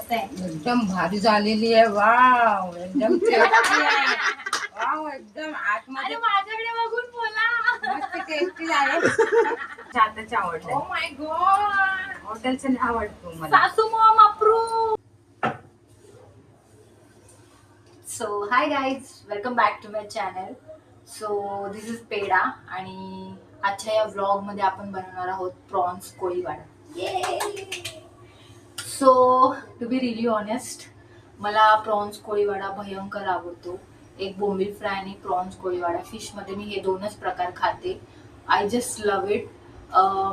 कसं आहे? एकदम भारी झालेली आहे. वाव एकदम टेस्टी आहे. वाव एकदम आतमध्ये माझ्याकडे बघून बोला. मस्त टेस्टी आहे. जाताच आवडलं. Oh my god. हॉटेलचं नाही आवडतो मला. सासू mom approve. So hi guys, welcome back to my channel. So this is peda आणि आजच्या या व्लॉग मध्ये आपण बनवणार आहोत prawns Koliwada. So to be really honest, मला प्रॉन्स कोळीवाडा भयंकर आवडतो. एक बोंबील फ्राय आणि प्रॉन्स कोळीवाडा. फिशमध्ये मी हे दोनच प्रकार खाते. I just love it.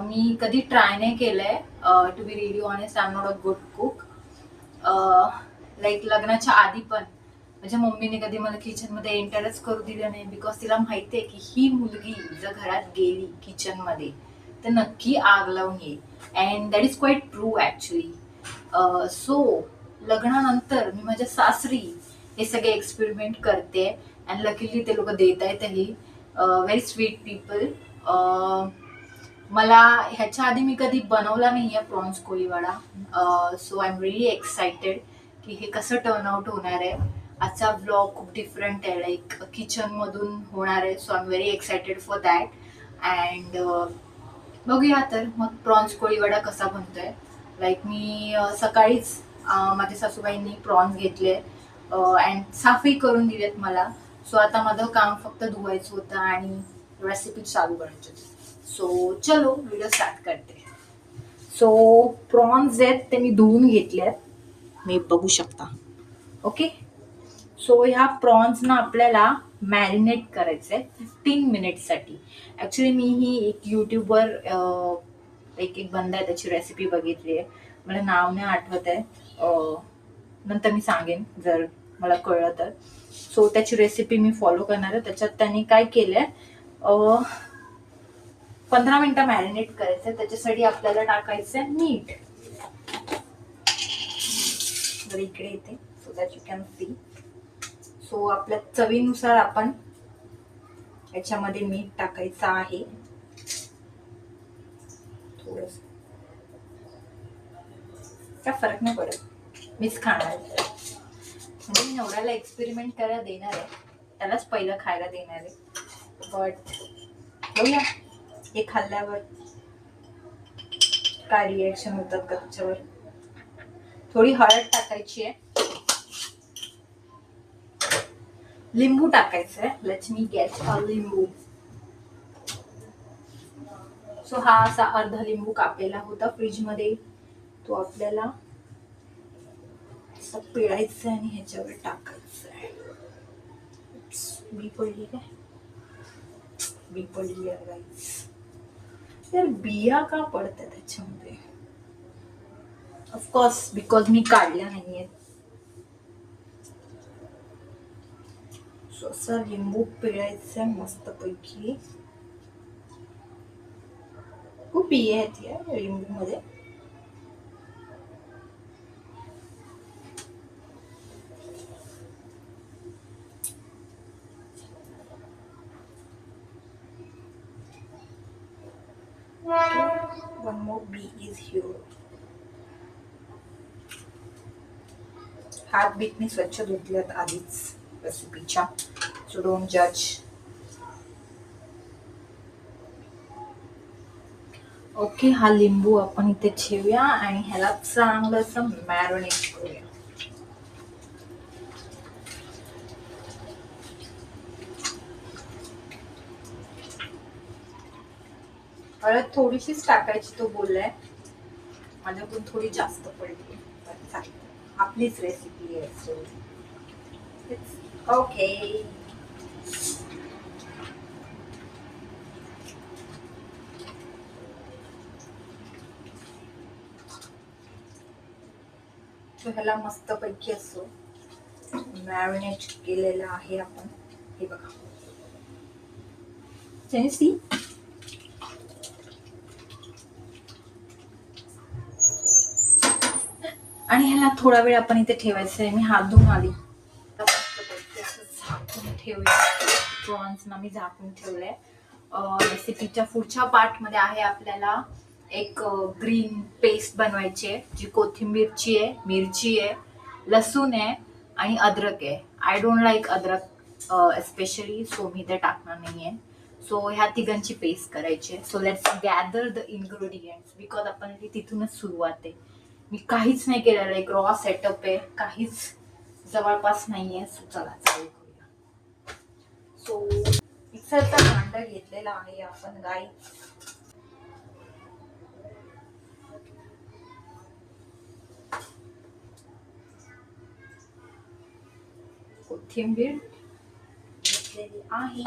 मी कधी ट्राय नाही केलंय. To be really honest, I am not a good cook. Like लग्नाच्या आधी पण माझ्या मम्मीने कधी मला किचनमध्ये एंटरच करू दिलं नाही, बिकॉज तिला माहिती आहे की ही मुलगी जर घरात गेली किचनमध्ये तर नक्की आग लावून येईल. And that is quite true actually. So लग्नानंतर मी माझ्या सासरी हे सगळे एक्सपेरिमेंट करते अँड लकीली ते लोक देत आहेतही. Very sweet people. मला ह्याच्या आधी मी कधी बनवला नाही आहे prawns Koliwada. So I am really excited की हे कसं टर्न आउट होणार आहे. आजचा व्लॉग खूप डिफरंट आहे, लाईक किचनमधून होणार आहे. So I am very excited for that. And बघूया तर मग प्रॉन्स कोळीवाडा कसा बनतोय. लाईक मी सकाळीच माझ्या सासूबाईंनी प्रॉन्स घेतले अँड साफही करून दिलेत मला. सो आता माझं काम फक्त धुवायचं होतं आणि रेसिपी चालू करायची होती. सो चलो व्हिडिओ स्टार्ट करते. सो प्रॉन्स आहेत ते मी धुवून घेतलेत, मी बघू शकता. ओके, सो ह्या प्रॉन्सना आपल्याला मॅरिनेट करायचं आहे 15 मिनिटसाठी. ॲक्च्युली मी ही एक यूट्यूबवर एक बंदा आहे त्याची रेसिपी बघितली आहे. मला नाव नाही आठवत आहे, नंतर मी सांगेन जर मला कळलं तर. सो त्याची रेसिपी मी फॉलो करणार आहे. त्याच्यात त्यांनी काय केलं आहे, 15 मिनिटं मॅरिनेट करायचं आहे. त्याच्यासाठी आपल्याला टाकायचं आहे मीठ. तर इकडे येते so that you can see. So आपल्या चवीनुसार आपण याच्यामध्ये मीठ टाकायचं आहे थोडंसं. काय फरक नाही पडत, मीच खाणार आहे. म्हणजे मी नवऱ्याला एक्सपेरिमेंट करायला देणार आहे, त्यालाच पहिलं खायला देणार आहे. बट बघूया हे खाल्ल्यावर काय रिएक्शन होतात का त्याच्यावर. थोडी हळद टाकायची आहे, लिंबू टाकायचंय. लेट्स मी गेट अ लिंबू. सो हा असा अर्धा लिंबू कापलेला होता फ्रीज मध्ये, तो आपल्याला असं पिळायचं आणि ह्याच्यावर टाकायचंय. बी पडली काय, बी पडली आहे गाईस. तर बिया का पडतात त्याच्यामध्ये? ऑफकोर्स बिकॉज मी काढल्या नाहीयेत. असं लिंबू पिळायचं मस्त पैकी. खूप बिया आहेत या लिंबू मध्ये. One more bee is here. हात बीत मी स्वच्छ धुतल्यात आधीच रेसिपीच्या. सो डोंट जज. ओके, हा लिंबू आपण इथे ठेवूया आणि ह्याला चांगलं असं मॅरिनेट करूया. हळद थोडीशीच टाकायची, तो बोललाय. माझ्याकडून थोडी जास्त पडली, आपलीच रेसिपी आहे. सो ओके, ह्याला मस्त पैकी असं मॅरिनेट केलेलं आहे आपण. हे बघा, सी. आणि ह्याला थोडा वेळ आपण इथे ठेवायचं आहे. मी हात धुवून आली तर मस्त पैकी असं झाकून ठेवूया. प्रॉन्सना मी झाकून ठेवलंय. रेसिपीच्या पुढच्या पार्ट मध्ये आहे आपल्याला एक ग्रीन पेस्ट बनवायची आहे, जी कोथिंबीरची आहे, मिरची आहे, लसूण आहे आणि अद्रक आहे. आय डोंट लाईक अद्रक एस्पेशली, सो मी ते टाकणार नाही आहे. सो ह्या तिघांची पेस्ट करायची आहे. So let's gather the ingredients, because आपण तिथूनच सुरुवात आहे. मी काहीच नाही केलेलं, लाईक रॉ सेटअप आहे, काहीच जवळपास नाही आहे. सो चला चालू करूया. सो मिक्सरचा भांडा घेतलेला आहे आपण गाई. कोथिंबीर घेतलेली आहे.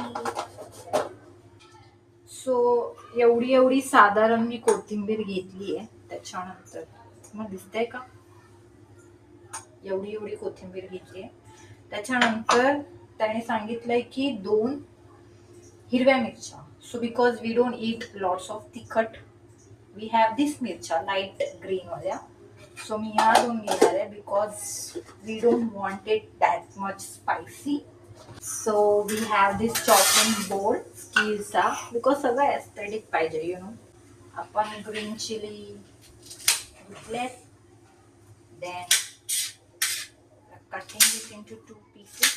सो एवढी साधारण मी कोथिंबीर घेतली आहे. त्याच्यानंतर मग दिसतंय का, एवढी कोथिंबीर घेतली आहे. त्याच्यानंतर त्याने सांगितलंय की 2 हिरव्या मिरच्या. So because we don't eat lots of तिखट, वी हॅव दिस मिरच्या लाईट ग्रीन वाल्या. सो मी ह्या 2 घेणार आहे, because we don't want it that much spicy. So we have this chopping board स्टीलचा, बिकॉज सगळं एस्थेटिक पाहिजे, यु नो. आपण ग्रीन चिली घेतले. Then cutting it into 2 pieces.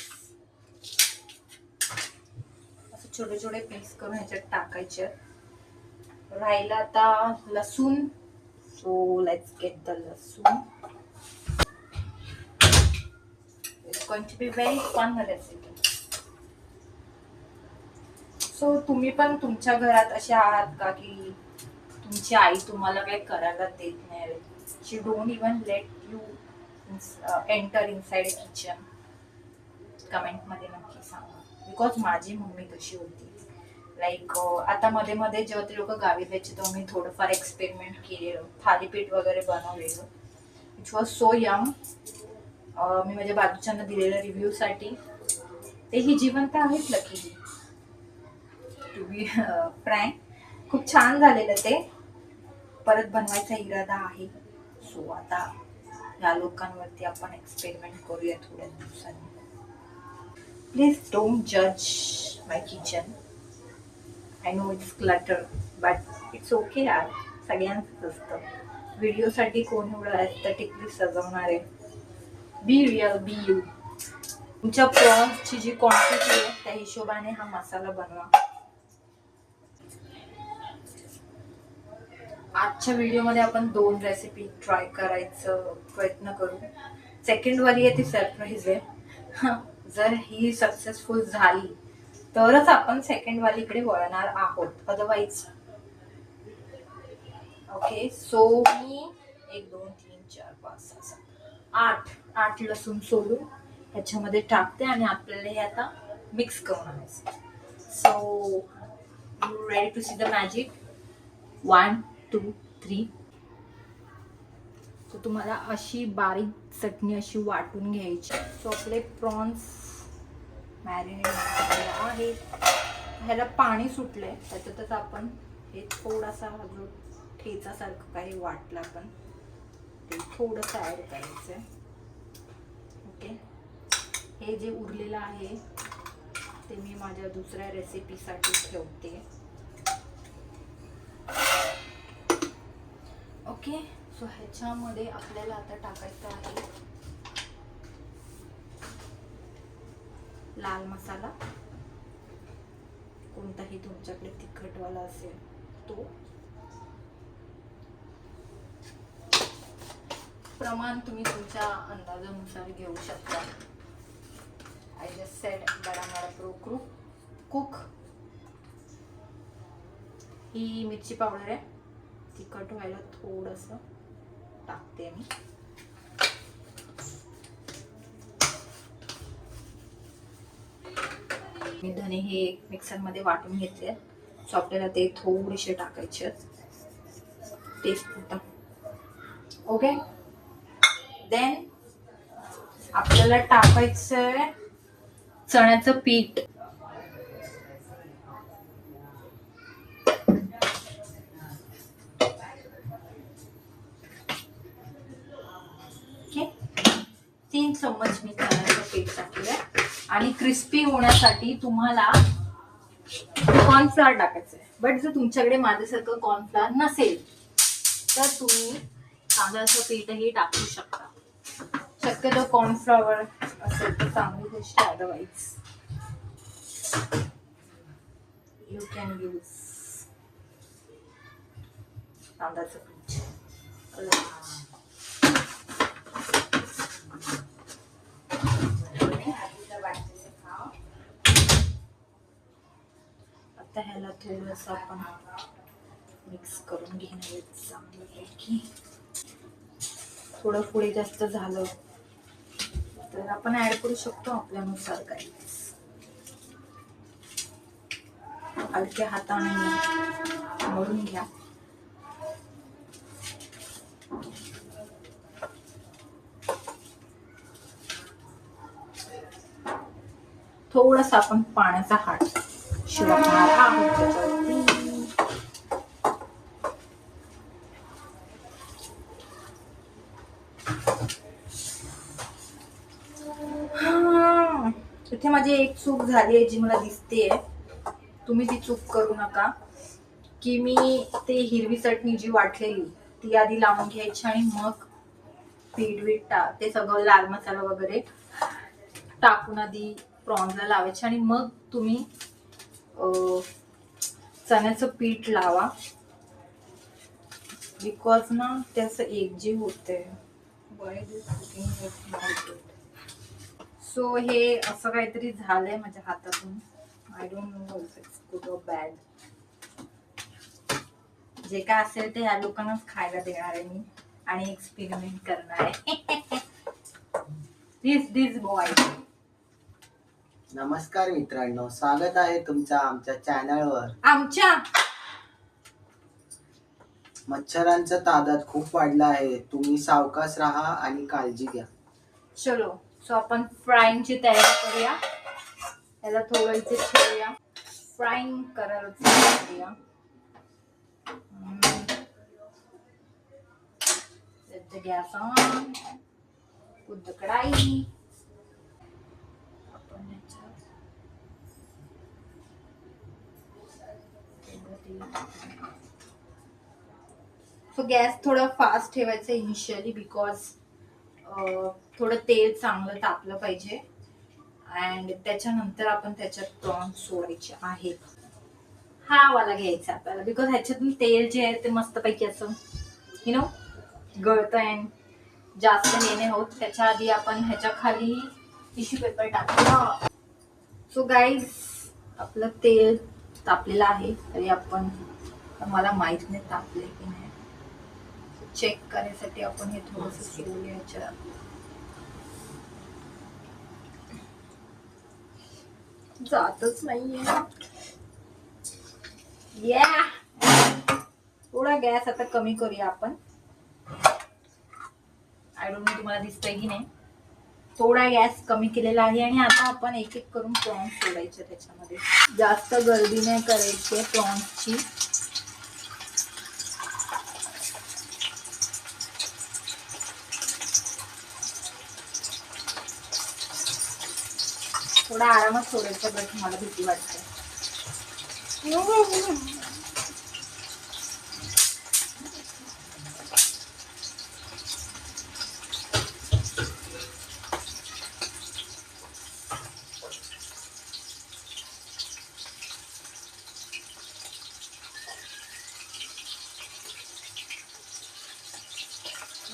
असं छोटे छोटे पीस करून ह्याच्यात टाकायचे. राहिला आता लसूण. सो लेट्स गेट द लसूण. It's going to be very fun recipe. So तुम्ही पण तुमच्या घरात असे आहात का की तुमची आई तुम्हाला काही करायला देत नाही? She don't even let you enter inside a kitchen. कमेंटमध्ये नक्की सांगा, बिकॉज माझी मम्मी तशी होती. लाईक आता मध्ये मध्ये जेव्हा ते लोक गावी जायचे तेव्हा मी थोडंफार एक्सपेरिमेंट केलेलं, थालीपीठ वगैरे बनवलेलं. It was so yum. मी माझ्या बाजूच्यांना दिलेलं रिव्ह्यूसाठी. तेही जिवंत आहेत लकीली, टू बी फ्रँक. खूप छान झालेलं ते. परत बनवायचा इरादा आहे. सो आता या लोकांवरती आपण एक्सपेरिमेंट करूया थोड्या दिवसांनी. प्लीज डोंट जज my kitchen. I know it's clutter, but it's okay यार, सगळ्यांचंच असतं. व्हिडिओसाठी कोण एवढं एस्थेटिकली सजवणार आहे? Be real, be you. तुमच्या प्रॉन्सची जी क्वांटिटी आहे त्या हिशोबाने हा मसाला बनवा. आजच्या व्हिडिओमध्ये आपण 2 रेसिपी ट्राय करायचं प्रयत्न करू. सेकंड वाली आहे ती सरप्राईज आहे. जर ही सक्सेसफुल झाली तरच आपण सेकंड वालीकडे वळणार आहोत, अदरवाईज. ओके, सो मी 1 2 3 4 5 6 7 8 लसूण सोलून ह्याच्यामध्ये टाकते आणि आपल्याला हे आता मिक्स करून आणायचं. So you ready to see the magic? 1 2 3. So तुम्हाला अशी बारीक चटणी अशी वाटून घ्यायची. सो आपले प्रॉन्स मॅरिनेट झालेले आहेत. ह्याला पाणी सुटलंय, त्याच्यातच आपण हे थोडासा जो ठेचासारखं काही वाटलं आपण ते थोडंसं ॲड करायचं आहे. ओके, हे जे उरलेलं आहे ते मी माझ्या दुसऱ्या रेसिपीसाठी ठेवते. ओके, सो ह्याच्यामध्ये आपल्याला आता टाकायचं आहे लाल मसाला. कोणताही तुमच्याकडे तिखटवाला असेल तो. प्रमाण तुम्ही तुमच्या अंदाजानुसार घेऊ शकता. आय जस्ट सेड बडा प्रो कुक. ही मिरची पावडर आहे, तिखट व्हायला थोडंसं टाकते मी. मी धने हे मिक्सरमध्ये वाटून घेतले. सो आपल्याला ते थोडेसे टाकायचे टेस्ट पुरता. ओके, देन आपल्याला टाकायचंय चण्याचं पीठ. ओके, 3 चम्मच मी चण्याचं पीठ टाकलंय. आणि क्रिस्पी होण्यासाठी तुम्हाला कॉर्नफ्लॉवर टाकायचं आहे. बट जर तुमच्याकडे माझ्यासारखं कॉर्नफ्लॉवर नसेल तर तुम्ही तांदळाचं पीठही टाकू शकता. शक्यतो कॉर्नफ्लॉवर असेल तर चांगली गोष्ट. अदरवाईज यू कॅन यूज तांदळाचं पीठ. आता ह्याला थोडंसं आपण मिक्स करून घेणार आहे चांगल्यापैकी. थोडं पुढे जास्त झालं तर आपण ऍड करू शकतो आपल्यानुसार. काही हलक्या हाताने मळून घ्या. थोडासा आपण पाण्याचा हात शिवणार आहोत त्याच्यावरती. इथे माझी एक चूक झाली आहे जी मला दिसतेय. तुम्ही ती चूक करू नका की मी ते हिरवी चटणी जी वाटलेली ती आधी लावून घ्यायची आणि मग पीठ बीठ ते सगळं लाल मसाला वगैरे टाकून आधी प्रॉन्सला लावायचे आणि मग तुम्ही चण्याचं पीठ लावा. बिकॉज ना त्याचं एकजीव होते. सो हे असं काहीतरी झालंय माझ्या हातातून. I don't know if it's good or bad. जे काय असेल ते ह्या लोकांनाच खायला देणार आहे मी आणि एक्सपेरिमेंट करणार आहे. दिस बॉय. नमस्कार मित्रांनो, स्वागत आहे तुमचं आमच्या चॅनलवर. आमच्या मच्छरांचा तादाद खूप वाढला आहे. तुम्ही सावकाश राहा आणि काळजी घ्या. चलो सो आपण फ्राईंगची तयारी करूया. याला थोडं इथे ठेवूया. फ्राईंग करायला करूया. Set the gas on. Put the कढाई. सो गॅस थोडा फास्ट ठेवायचा इनिशियली बिकॉज थोडं तेल चांगलं तापलं पाहिजे अँड त्याच्यानंतर आपण त्याच्यात प्रॉन्स सोडायचे आहेत. हा वाला घ्यायचा आपल्याला बिकॉज ह्याच्यातून तेल जे आहे ते मस्तपैकी असं यु नो गळतं अँड जास्त हे नाही होत. त्याच्या आधी आपण ह्याच्या खाली टिश्यू पेपर टाकूया. सो गाईज आपलं तेल तापलेलं आहे तरी आपण मला माहित नाही तापले की नाही. चेक करण्यासाठी आपण हे थोडंसं सोडूया ह्याच्यात. जातच नाहीये. थोडा गॅस आता कमी करूया आपण. आय डोंट नो तुम्हाला दिसतंय की नाही. थोडा गॅस कमी केलेला आहे आणि आता आपण एक एक करून प्रॉन्स सोडायचे त्याच्यामध्ये. जास्त गर्दी नाही करायची प्रॉन्सची. थोडा आरामात सोडायचं बट मला भीती वाटते.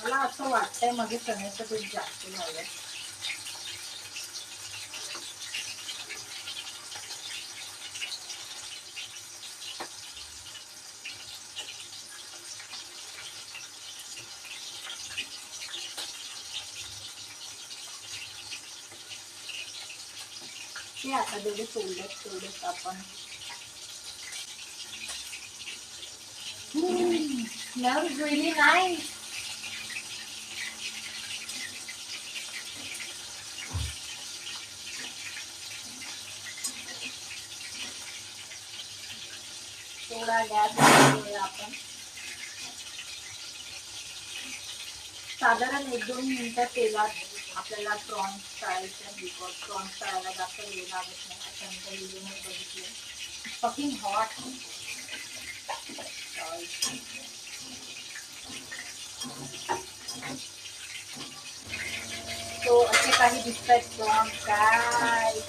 मला असं वाटतंय मध्ये चण्याचं पीठ जास्त झालंय. ते आता जेवढे सोडलेत तेवढेच आपण. Smells really nice. थोडा गॅस करूया आपण. साधारण 1-2 मिनिटं तेलात आपल्याला प्रॉन्स तळायचे बिकॉज प्रॉन्स तळायला जास्त वेळ लागत नाही. त्याच्यानंतर व्हिडिओमध्ये बघितले फकिंग हॉट. तो असे काही दिसतात काय.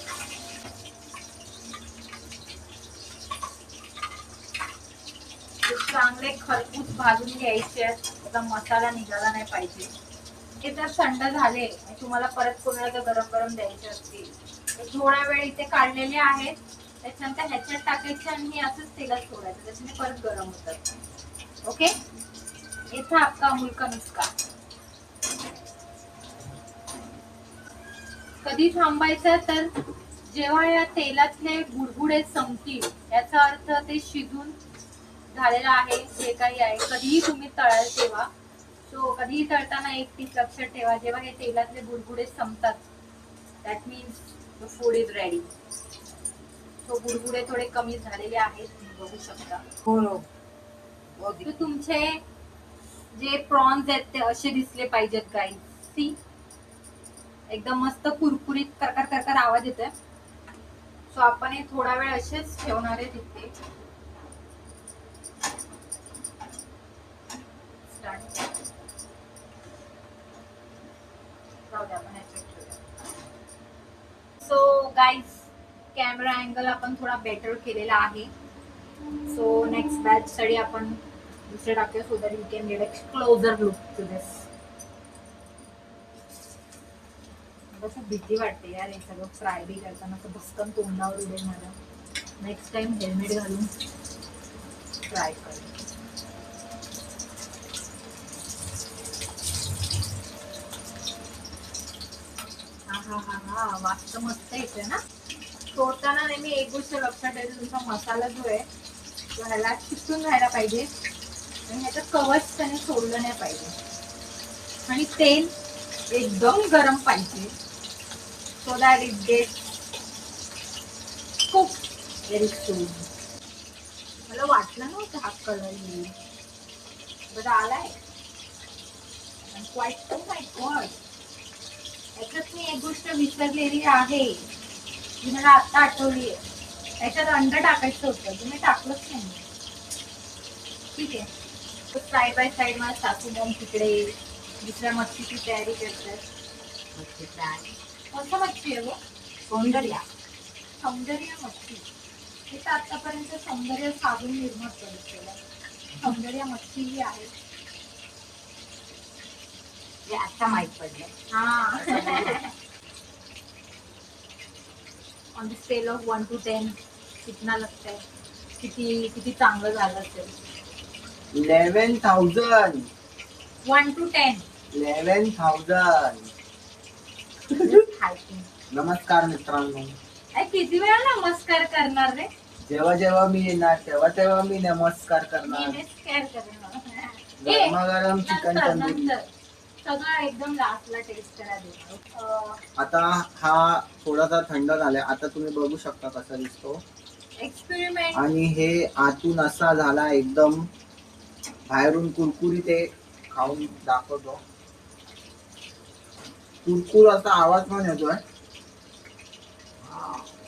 चांगले खरपूस भाजून घ्यायचे आहेत. त्याचा मसाला निघाला नाही पाहिजे. हे जर थंड झाले आणि तुम्हाला परत कोणाला जर गरम गरम द्यायचे असतील तर थोडा वेळ इथे काढलेले आहेत. त्याच्यानंतर ह्याच्यात टाकायचे आणि हे असंच तेलात सोडायचं. त्याच्याने परत गरम होतात. ओके, इथं आपका अमूल का नुस्खा. कधी थांबायचं तर जेव्हा या तेलातले बुडबुडे संपतील, याचा अर्थ ते शिजून झालेलं आहे. जे काही आहे कधीही तुम्ही तळाल तेव्हा, सो कधीही तळताना एक टीप लक्षात ठेवा, जेव्हा हे तेलातले बुडबुडे संपतात that means the food is ready. So बुडबुडे थोडे कमी झालेले आहेत, तुम्ही बघू शकता. तर तुमचे जे प्रॉन्स आहेत ते असे दिसले पाहिजेत गाईज. सी, एकदम मस्त कुरकुरीत करकर करकर आवाज येतोय. सो आपण हे थोडा वेळ असेच ठेवणार आहे तिथे. सो गाईज, कॅमेरा अँगल आपण थोडा बेटर केलेला आहे. सो नेक्स्ट बॅच साठी आपण दुसरे टाकूया so that you can get a closer look to this. खूप भीती वाटते यार हे सगळं फ्राय बी करताना. असं भस्कन तोंडावर उडेल मला. नेक्स्ट टाइम हेल्मेट घालून ट्राय कर. हा वास तर मस्त येतोय ना. सोडताना नेहमी एक गोष्ट लक्षात ठेवायची, तुमचा मसाला जो आहे तो ह्याला चिकटून राहायला पाहिजे आणि ह्याचं कवच त्याने सोडलं नाही पाहिजे. आणि तेल एकदम गरम पाहिजे so that it gets cooked very soon. मला वाटलं नव्हतं हा कलर येईल, बट आलाय. quite oh my god. याच्यात मी एक गोष्ट विसरलेली आहे, जी मला आता आठवली आहे. याच्यात अंड टाकायचं होतं, तुम्ही टाकलंच नाही. ठीक आहे, तो साईड बाय साईड मला सासू मॉम तिकडे दुसऱ्या मच्छीची तयारी करतात. मच्छी फ्राय. कोणता मच्छी आहे वो? सौंदर्य. सौंदर्य मच्छी. हे तर आतापर्यंत सौंदर्य साबून निर्माण करत केलं. सौंदर्य मच्छी ही आहे. हे आता माहित पडलं. हा. On the scale of 1 to 10 कितना लगता है? किती चांगलं झालं असेल? 11,000. 1 to 10. 11,000. नमस्कार मित्रांनो. किती वेळा नमस्कार करणार रे? जेव्हा जेव्हा मी येणार तेव्हा तेव्हा मी नमस्कार करणार. नमस्कार करणार. गरमागरम चिकन तंदुरी. सगळं एकदम लास्टला टेस्ट करायला. आता हा थोडासा थंड झालाय. आता तुम्ही बघू शकता कसा दिसतो एक्सपेरिमेंट. आणि हे आतून असा झाला एकदम बाहेरून कुरकुरी. ते खाऊन दाखवतो. कुरकुर असा आवाज पण येतोय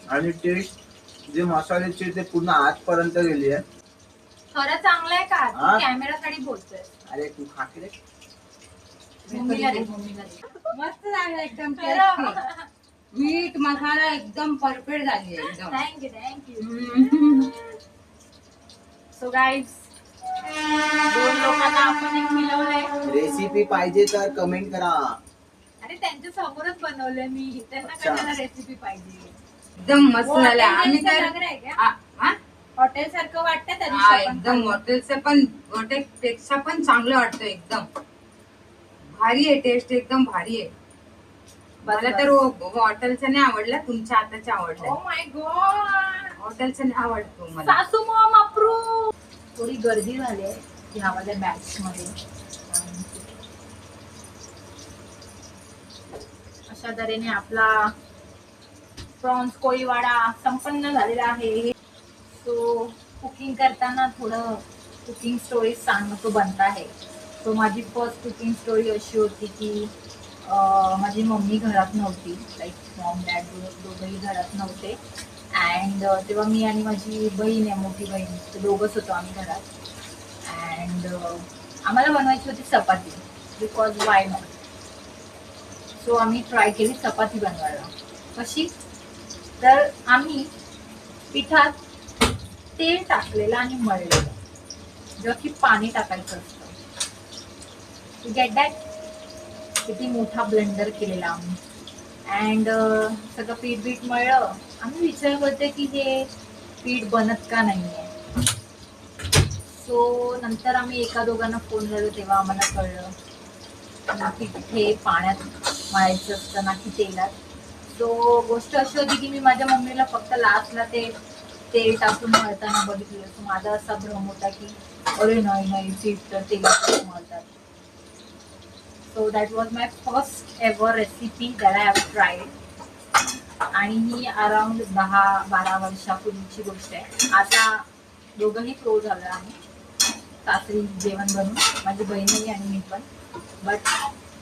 आणि टेस्ट जे मसाल्याची ते पूर्ण आतपर्यंत गेली आहे. खरं चांगलं आहे का? हा? कॅमेरा साठी बोलतोय. अरे तू खाकडे. मम्मीला दे, मम्मीला दे. मस्त झालं एकदम टेस्टी. मीठ मसाला एकदम परफेक्ट झाली आहे एकदम. थँक्यू. सो गाईज, 2 लोकांना आपण एक मिळवलंय. रेसिपी पाहिजे तर कमेंट करा. अरे त्यांच्या समोरच बनवलंय मी. त्यांना अच्छा. कशाला रेसिपी पाहिजे? एकदम मस्त झालं. आम्ही तर हॉटेल सारखं वाटतं त्या हा, दिवशी आपण एकदम हॉटेलचं पण हॉटेलपेक्षा पण चांगलं वाटतं. एकदम भारी आहे. टेस्ट एकदम भारी आहे. मला तर हॉटेलचं नाही आवडलं, तुमच्या हाताचं आवडलं. Oh my God. हॉटेलचं नाही आवडतो मला. सासू मॉम अप्रूव्ह. थोडी गर्दी झाली आहे ह्यामध्ये बॅच मध्ये. अशा तऱ्हेने आपला प्रॉन्स कोळीवाडा संपन्न झालेला आहे. सो कुकिंग करताना थोडं कुकिंग स्टोरी सांगणं तो बनता आहे. सो माझी फर्स्ट कुकिंग स्टोरी अशी होती की माझी मम्मी घरात नव्हती. लाईक मॉम डॅड दोघंही घरात नव्हते. अँड तेव्हा मी आणि माझी बहीण आहे, मोठी बहीण, ते दोघंच होतो आम्ही घरात. अँड आम्हाला बनवायची होती चपाती, बिकॉज वाय नॉट. सो आम्ही ट्राय केली चपाती बनवायला. कशी तर आम्ही पिठात तेल टाकलेलं आणि मळलेलं, जेव्हा की पाणी टाकायचं असतं. Get that. किती मोठा ब्लेंडर केलेला आम्ही. अँड सगळं पीठ बीठ मळलं. आम्ही विचार करते की हे पीठ बनत का नाहीये. सो नंतर आम्ही एका दोघांना फोन लावलो, तेव्हा आम्हाला कळलं की हे पाण्यात मळायचं असतं ना की तेलात. सो गोष्ट अशी होती की मी माझ्या मम्मीला फक्त लास्टला ते तेल टाकून मळताना बघितलं. सो माझा असा भ्रम होता की अरे नाही पीठ तर तेलात मळतात. So that was my first ever recipe that I have tried. आणि ही अराउंड 10-12 वर्षापूर्वीची गोष्ट आहे. आता दोघंही प्रो झालं आम्ही सासरी जेवण बनवून, माझी बहिणही आणि मी पण. बट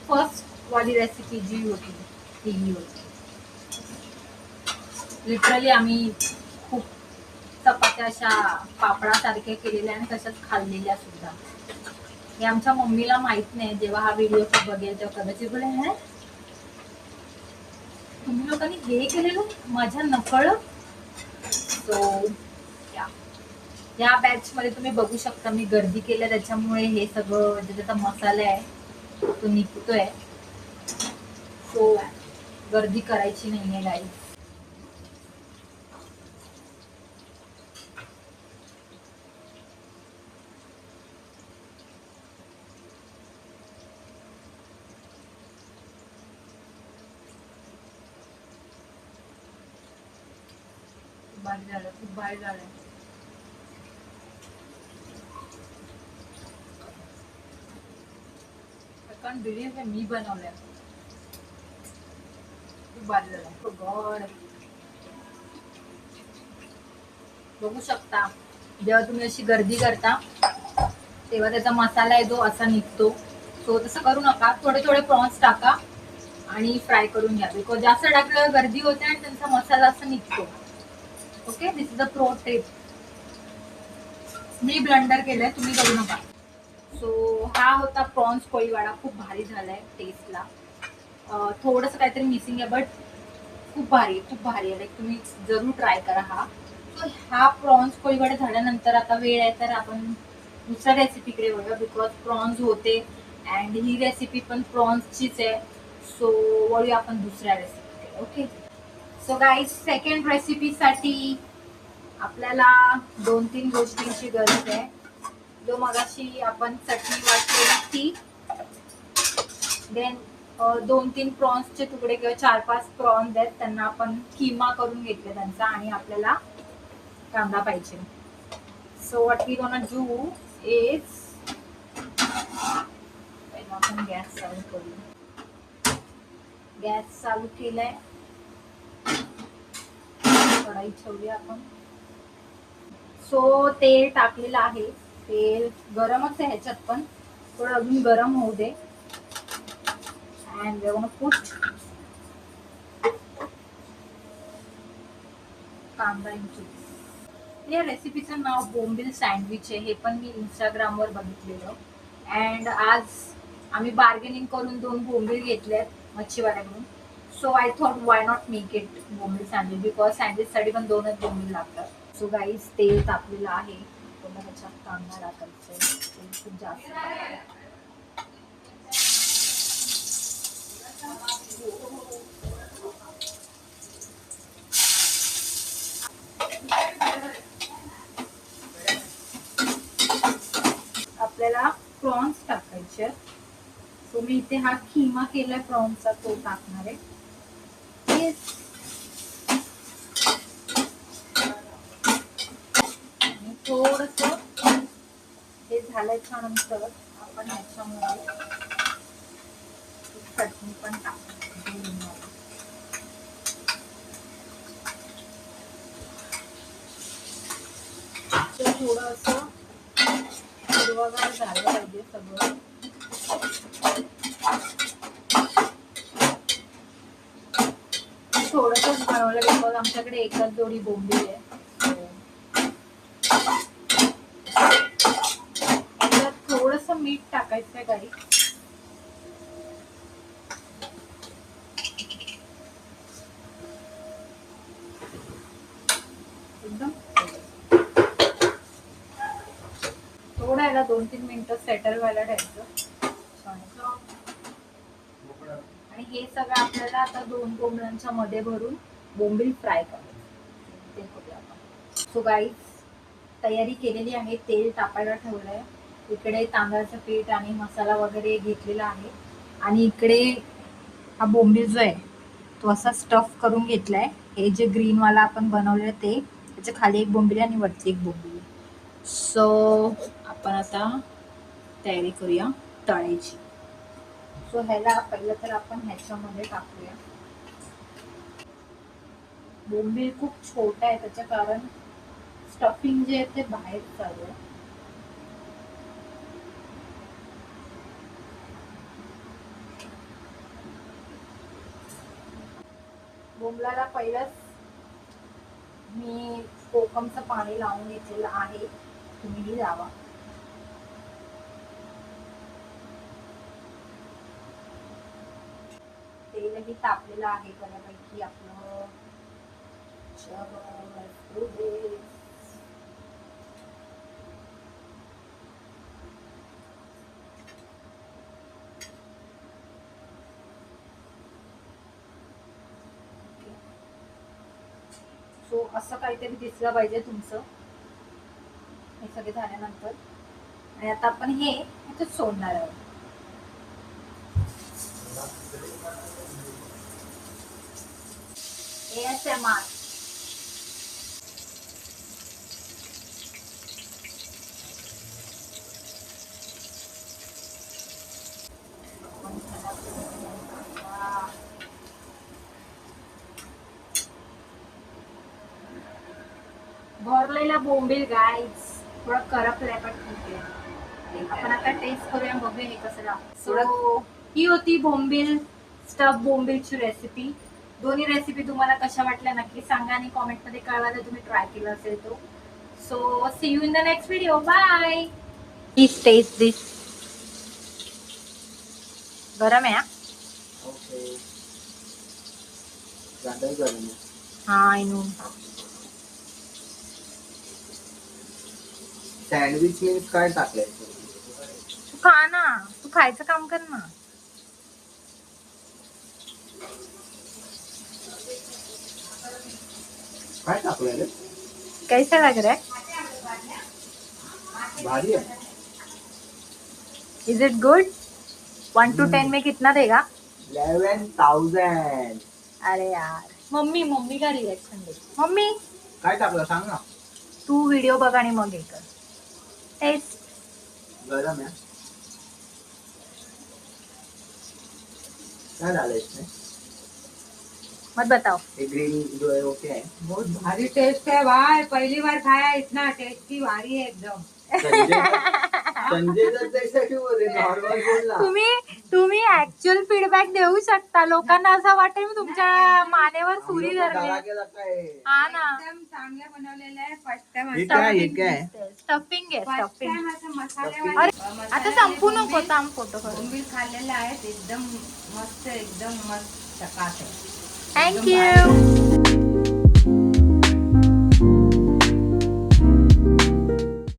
फर्स्ट वाली रेसिपी जी होती ती ही होती. लिटरली आम्ही खूप चपात्या अशा पापडासारख्या केलेल्या आणि तशाच खाल्लेल्या सुद्धा. हे आमच्या मम्मीला माहित नाही. जेव्हा हा व्हिडिओ बघेल तेव्हा कदाचित बोले, हे तुम्ही लोकांनी हे केलेलं माझ्या नकळत. सो या बॅच मध्ये तुम्ही बघू शकता मी गर्दी केल्या, त्याच्यामुळे हे सगळं ज्याचा मसाला आहे तो निघतोय. सो गर्दी करायची नाहीये गाईज. खूप भारी झालं. आय कांट बिलीव्ह मी बनवलंय. खूप भारी झालं. गॉड, बघू शकता जेव्हा तुम्ही अशी गर्दी करता तेव्हा त्याचा मसाला आहे जो असा निघतो. सो तसं करू नका. थोडे थोडे प्रॉन्स टाका आणि फ्राय करून घ्या. बिकॉज जास्त टाकल्यावर गर्दी होते आणि त्यांचा मसाला असा निघतो. Okay, this is the pro tip. Me blender केलंय, तुम्ही करू नका. सो हा होता प्रॉन्स कोळीवाडा. खूप भारी झालाय टेस्टला. थोडंसं काहीतरी मिसिंग आहे बट खूप भारी आहे. लाईक तुम्ही जरूर ट्राय करा हा. सो हा प्रॉन्स कोळीवाडा झाल्यानंतर आता वेळ आहे तर आपण दुसऱ्या रेसिपीकडे वळूया. बिकॉज प्रॉन्स होते अँड ही रेसिपी पण प्रॉन्सचीच आहे. सो वळूया आपण दुसऱ्या रेसिपीकडे. ओके, सो गाईज सेकंड रेसिपीसाठी आपल्याला 2-3 गोष्टींची गरज आहे. जो मगाशी आपण चटणी वाटलेली ती, देन 2-3 प्रॉन्सचे तुकडे किंवा 4-5 प्रॉन्स आहेत त्यांना आपण किमा करून घेतले त्यांचा. आणि आपल्याला कांदा पाहिजे. So what we gonna do is पहिला आपण गॅस चालू करू. गॅस चालू केलाय, कढाई ठेवली आपण. सो तेल टाकलेलं आहे. तेल गरमच आहे ह्याच्यात पण थोडं अजून गरम होऊ दे. अँड वी गोना पुट कांदा इंटू. या रेसिपीचं नाव बोंबील सँडविच आहे. हे पण मी इंस्टाग्रामवर बघितलेलं. अँड आज आम्ही बार्गेनिंग करून 2 बोंबील घेतलेत मच्छीवाल्याकडून. So I thought why not make it बोंबील सँडविच, बिकॉज सँडविचसाठी पण 2च बोंबील लागतात. सो गाईज तेल तापलेलं आहे. पुन्हा त्याच्यात कांदा टाकायचा आहे. तेल खूप जास्त टाकायचं. आपल्याला प्रॉन्स टाकायचे. सो मी इथे हा खिमा केलाय प्रॉन्सचा तो टाकणार आहे. आणि थोडस हे झाल्याच्या नंतर आपण ह्याच्यामध्ये चटणी पण टाकू. थोडं असं हिरवगार झालं पाहिजे सगळं. थोडंसंच बनवलं बिकॉज आमच्याकडे एकच जोडी बोंबील आहे. थोडंसं मीठ टाकायचंय काही. एकदम थोडं याला 2-3 मिनिटं सेटल व्हायला ठेवायचं. आणि हे सगळं आपल्याला आता 2 बोंबलांच्या मध्ये भरून बोंबील फ्राय करायचं ते करूया आपण. सो गाईज तयारी केलेली आहे. तेल तापायला ठेवलंय. इकडे तांदळाचं पीठ आणि मसाला वगैरे घेतलेला आहे. आणि इकडे हा बोंबील जो आहे तो असा स्टफ करून घेतलाय. हे जे ग्रीन वाला आपण बनवलेलं ते त्याच्या खाली एक बोंबील आणि वरती एक बोंबील. सो आपण आता तयारी करूया तळायची. सो ह्याला पहिलं तर आपण ह्याच्यामध्ये टाकूया. बोंबील खूप छोटा आहे त्याच्या कारण स्टफिंग जे आहे ते बाहेर चालू आहे. बोंबलाला पहिलंच मी कोकमचं पाणी लावून घेतलेलं आहे. तुम्हीही लावा. तेलही तापलेलं आहे बऱ्यापैकी आपलं. सो असं काहीतरी दिसलं पाहिजे तुमचं हे सगळे झाल्यानंतर. आणि आता आपण हे ह्याच्यात सोडणार आहोत. ASMR. भरलेला बोंबील गाईज थोडा करपलाय पण ठीक आहे. आपण आता टेस्ट करूया बघूया हे कसं लागतं. सो ही होती बोंबील स्टफ बोंबीलची रेसिपी. दोन्ही रेसिपी तुम्हाला कशा वाटल्या नक्की सांगा आणि कॉमेंट मध्ये कळवा जर तुम्ही ट्राय केलं असेल तो. So see you in the next video. Bye. Please taste this. गरम आहे. ओके ज्यादा गरम है. हाँ आई नो. सँडविच मीन्स काय टाकलंय? तू खा ना. तू खायचं काम कर ना. काय टाकलंय रे? कैसा लग रहा है? भारी है. Is it good? 1 to 10 में कितना देगा? 11,000. अरे यार. मम्मी का रिएक्शन दे. मम्मी काय टाकलं सांग ना. तू व्हिडिओ बघ आणि मग हे कर. टेस्ट. गरम है. क्या डाला इसमें? मत बताओ. ये ग्रीन जो है वो क्या है? बहुत भारी टेस्ट है भाई. पहली बार खाया इतना टेस्टी. भारी है एकदम. संजय दत्त जैसा क्यों बोल रहे? नॉर्मल बोल ना. तुम्ही ऍक्च्युअल फीडबॅक देऊ शकता. लोकांना असं वाटेल मी तुमच्या मानेवर सुरी धरली. हा ना. एकदम चांगलं बनवलेलं आहे. फर्स्ट टाइम हे काय आहे? स्टफिंग आहे. First stuffing. टाइम असं मसाले आता संपू नको. थांब फोटो करू. बोंबील खाल्लेले आहेत. एकदम मस्त चकास आहे. थँक्यू.